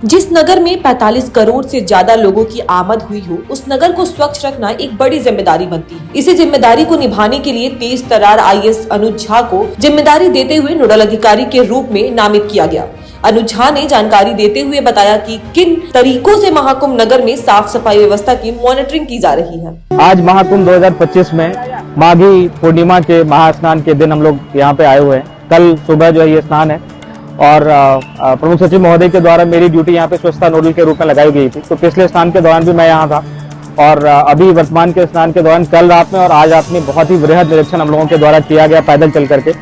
जिस नगर में 45 करोड़ से ज्यादा लोगों की आमद हुई हो, उस नगर को स्वच्छ रखना एक बड़ी जिम्मेदारी बनती है। इसी जिम्मेदारी को निभाने के लिए तेज तर्रार आईएएस अनुज झा को जिम्मेदारी देते हुए नोडल अधिकारी के रूप में नामित किया गया। अनुज झा ने जानकारी देते हुए बताया कि किन तरीकों से महाकुंभ नगर में साफ सफाई व्यवस्था की मॉनिटरिंग की जा रही है। आज महाकुंभ 2025 में माघी पूर्णिमा के महास्नान के दिन हम लोग यहाँ पे आए हुए हैं। कल सुबह जो है ये स्नान है और प्रमुख सचिव महोदय के द्वारा मेरी ड्यूटी यहाँ पे स्वच्छता नोडल के रूप में लगाई गई थी। तो पिछले स्नान के दौरान भी मैं यहाँ था और अभी वर्तमान के स्नान के दौरान कल रात में और आज रात में बहुत ही वृहद निरीक्षण हम लोगों के द्वारा किया गया पैदल चल करके,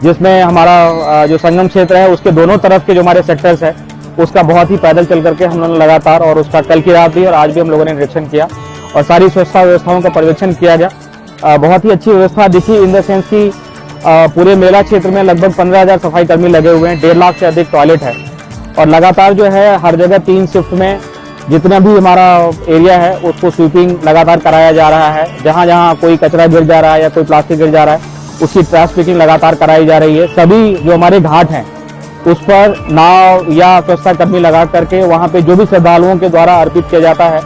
जिसमें हमारा जो संगम क्षेत्र है उसके दोनों तरफ के जो हमारे सेक्टर्स है उसका बहुत ही पैदल चल करके हम लोगों ने लगातार और उसका कल की रात भी और आज भी हम लोगों ने निरीक्षण किया और सारी स्वच्छता व्यवस्थाओं का पर्यवेक्षण किया गया। बहुत ही अच्छी व्यवस्था दिखी इन द सेंस की पूरे मेला क्षेत्र में लगभग 15,000 सफाई कर्मी लगे हुए हैं, 1.5 लाख से अधिक टॉयलेट है और लगातार जो है हर जगह 3 शिफ्ट में जितना भी हमारा एरिया है उसको स्वीपिंग लगातार कराया जा रहा है। जहां जहां कोई कचरा गिर जा रहा है या कोई प्लास्टिक गिर जा रहा है उसकी ट्रैश पिकिंग लगातार कराई जा रही है। सभी जो हमारे घाट हैं उस पर नाव या स्वच्छता कर्मी लगा करके वहां पे जो भी श्रद्धालुओं के द्वारा अर्पित किया जाता है,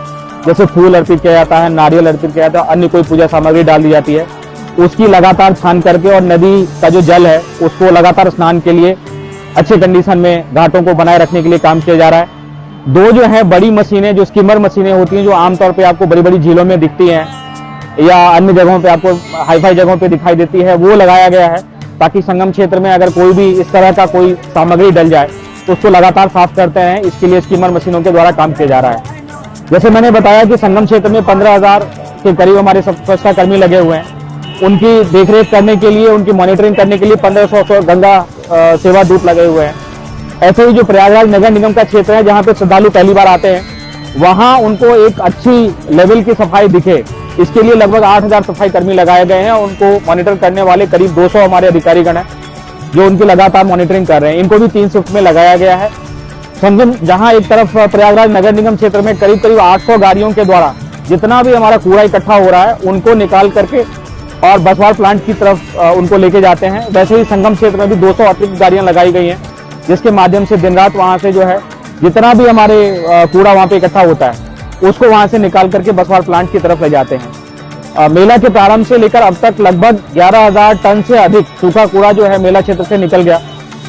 जैसे फूल अर्पित किया जाता है, नारियल अर्पित किया जाता है, अन्य कोई पूजा सामग्री डाल दी जाती है, उसकी लगातार छान करके और नदी का जो जल है उसको लगातार स्नान के लिए अच्छे कंडीशन में घाटों को बनाए रखने के लिए काम किया जा रहा है। 2 जो है बड़ी मशीनें, जो स्कीमर मशीनें होती हैं, जो आमतौर पे आपको बड़ी बड़ी झीलों में दिखती हैं या अन्य जगहों पे आपको हाईफाई जगहों पे दिखाई देती है, वो लगाया गया है ताकि संगम क्षेत्र में अगर कोई भी इस तरह का कोई सामग्री डल जाए तो उसको लगातार साफ करते हैं। इसके लिए स्कीमर मशीनों के द्वारा काम किया जा रहा है। जैसे मैंने बताया कि संगम क्षेत्र में 15,000 के करीब हमारे स्वच्छता कर्मी लगे हुए हैं। उनकी देखरेख करने के लिए, उनकी मॉनिटरिंग करने के लिए 1500 गंगा सेवा दूत लगे हुए हैं। ऐसे ही जो प्रयागराज नगर निगम का क्षेत्र है जहां पे श्रद्धालु पहली बार आते हैं, वहां उनको एक अच्छी लेवल की सफाई दिखे, इसके लिए लगभग 8,000 सफाई कर्मी लगाए गए हैं। उनको मॉनिटर करने वाले करीब 200 हमारे अधिकारीगण हैं जो उनकी लगातार मॉनिटरिंग कर रहे हैं। इनको भी 3 शिफ्ट में लगाया गया है। संगम जहां एक तरफ प्रयागराज नगर निगम क्षेत्र में करीब 800 गाड़ियों के द्वारा जितना भी हमारा कूड़ा इकट्ठा हो रहा है उनको निकाल करके और बसवार प्लांट की तरफ उनको लेके जाते हैं, वैसे ही संगम क्षेत्र में भी 200 अतिरिक्त गाड़ियां लगाई गई हैं, जिसके माध्यम से दिन रात वहां से जो है जितना भी हमारे कूड़ा वहां पे इकट्ठा होता है उसको वहां से निकाल करके बसवार प्लांट की तरफ ले जाते हैं। मेला के प्रारंभ से लेकर अब तक लगभग 11,000 टन से अधिक सूखा कूड़ा जो है मेला क्षेत्र से निकल गया।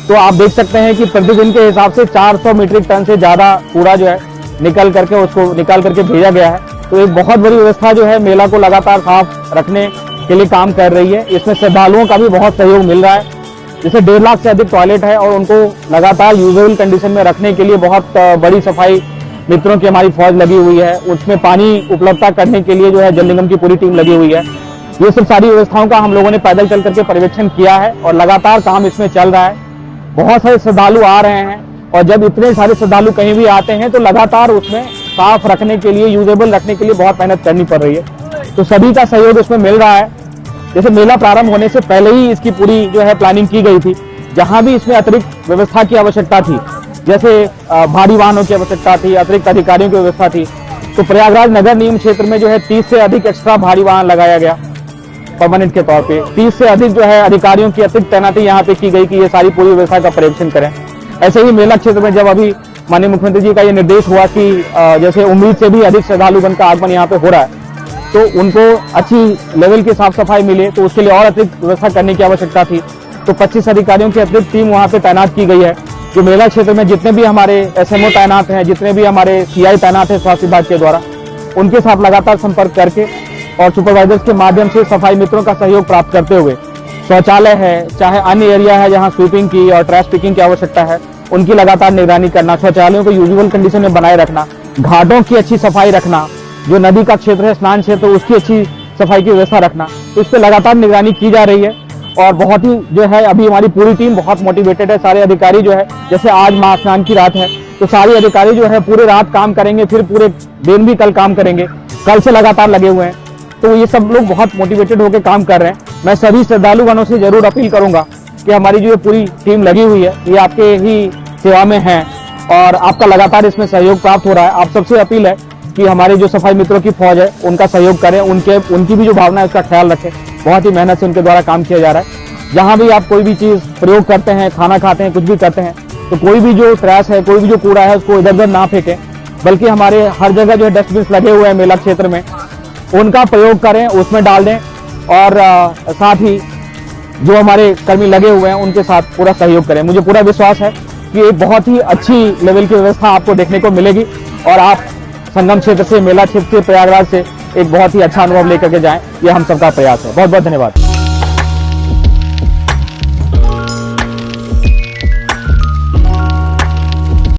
तो आप देख सकते हैं कि प्रतिदिन के हिसाब से 400 मीट्रिक टन से ज्यादा कूड़ा जो है निकल करके उसको निकाल करके भेजा गया है। तो एक बहुत बड़ी व्यवस्था जो है मेला को लगातार साफ रखने के लिए काम कर रही है। इसमें श्रद्धालुओं का भी बहुत सहयोग मिल रहा है। जैसे 1.5 लाख से अधिक टॉयलेट है और उनको लगातार यूजेबल कंडीशन में रखने के लिए बहुत बड़ी सफाई मित्रों की हमारी फौज लगी हुई है। उसमें पानी उपलब्धता करने के लिए जो है जल निगम की पूरी टीम लगी हुई है। ये सब सारी व्यवस्थाओं का हम लोगों ने पैदल चल करके पर्यवेक्षण किया है और लगातार काम इसमें चल रहा है। बहुत सारे श्रद्धालु आ रहे हैं और जब इतने सारे श्रद्धालु कहीं भी आते हैं तो लगातार उसमें साफ रखने के लिए, यूजेबल रखने के लिए बहुत मेहनत करनी पड़ रही है। तो सभी का सहयोग इसमें मिल रहा है। जैसे मेला प्रारंभ होने से पहले ही इसकी पूरी जो है प्लानिंग की गई थी। जहां भी इसमें अतिरिक्त व्यवस्था की आवश्यकता थी, जैसे भारी वाहनों की आवश्यकता थी, अतिरिक्त अधिकारियों की व्यवस्था थी, तो प्रयागराज नगर निगम क्षेत्र में जो है 30 से अधिक एक्स्ट्रा भारी वाहन लगाया गया परमानेंट के तौर पे। 30 से अधिक जो है अधिकारियों की अतिरिक्त तैनाती यहाँ पे की गई कि ये सारी पूरी व्यवस्था का पर्यवेक्षण करें। ऐसे ही मेला क्षेत्र में जब अभी माननीय मुख्यमंत्री जी का ये निर्देश हुआ कि जैसे उम्मीद से भी अधिक श्रद्धालुगण का आगमन यहाँ पे हो रहा है तो उनको अच्छी लेवल की साफ सफाई मिले, तो उसके लिए और अतिरिक्त व्यवस्था करने की आवश्यकता थी। तो 25 अधिकारियों की अतिरिक्त टीम वहाँ पे तैनात की गई है, जो मेला क्षेत्र में जितने भी हमारे SMO तैनात हैं, जितने भी हमारे CI तैनात हैं स्वास्थ्य विभाग के द्वारा, उनके साथ लगातार संपर्क करके और सुपरवाइजर्स के माध्यम से सफाई मित्रों का सहयोग प्राप्त करते हुए शौचालय है, चाहे अन्य एरिया है जहाँ स्वीपिंग की और ट्रैश पिकिंग की आवश्यकता है, उनकी लगातार निगरानी करना, शौचालयों को यूजुअल कंडीशन में बनाए रखना, घाटों की अच्छी सफाई रखना, जो नदी का क्षेत्र है, स्नान क्षेत्र, उसकी अच्छी सफाई की व्यवस्था रखना। तो इस पर लगातार निगरानी की जा रही है और बहुत ही जो है अभी हमारी पूरी टीम बहुत मोटिवेटेड है। सारे अधिकारी जो है, जैसे आज महास्नान की रात है तो सारे अधिकारी जो है पूरे रात काम करेंगे, फिर पूरे दिन भी कल काम करेंगे, कल से लगातार लगे हुए हैं। तो ये सब लोग बहुत मोटिवेटेड होकर काम कर रहे हैं। मैं सभी श्रद्धालुगणों से जरूर अपील करूंगा कि हमारी जो पूरी टीम लगी हुई है ये आपके ही सेवा में है और आपका लगातार इसमें सहयोग प्राप्त हो रहा है। आप सबसे अपील है कि हमारे जो सफाई मित्रों की फौज है उनका सहयोग करें, उनकी भी जो भावना है उसका ख्याल रखें। बहुत ही मेहनत से उनके द्वारा काम किया जा रहा है। जहां भी आप कोई भी चीज प्रयोग करते हैं, खाना खाते हैं, कुछ भी करते हैं, तो कोई भी जो ट्रैश है, कोई भी जो कूड़ा है उसको इधर उधर ना फेंकें, बल्कि हमारे हर जगह जो है डस्टबिन लगे हुए हैं मेला क्षेत्र में, उनका प्रयोग करें, उसमें डाल दें। और साथ ही जो हमारे कर्मी लगे हुए हैं उनके साथ पूरा सहयोग करें। मुझे पूरा विश्वास है कि एक बहुत ही अच्छी लेवल की व्यवस्था आपको देखने को मिलेगी और आप संगम क्षेत्र से, मेला क्षेत्र से, प्रयागराज से एक बहुत ही अच्छा अनुभव लेकर के जाएं। ये हम सबका प्रयास है। बहुत बहुत धन्यवाद।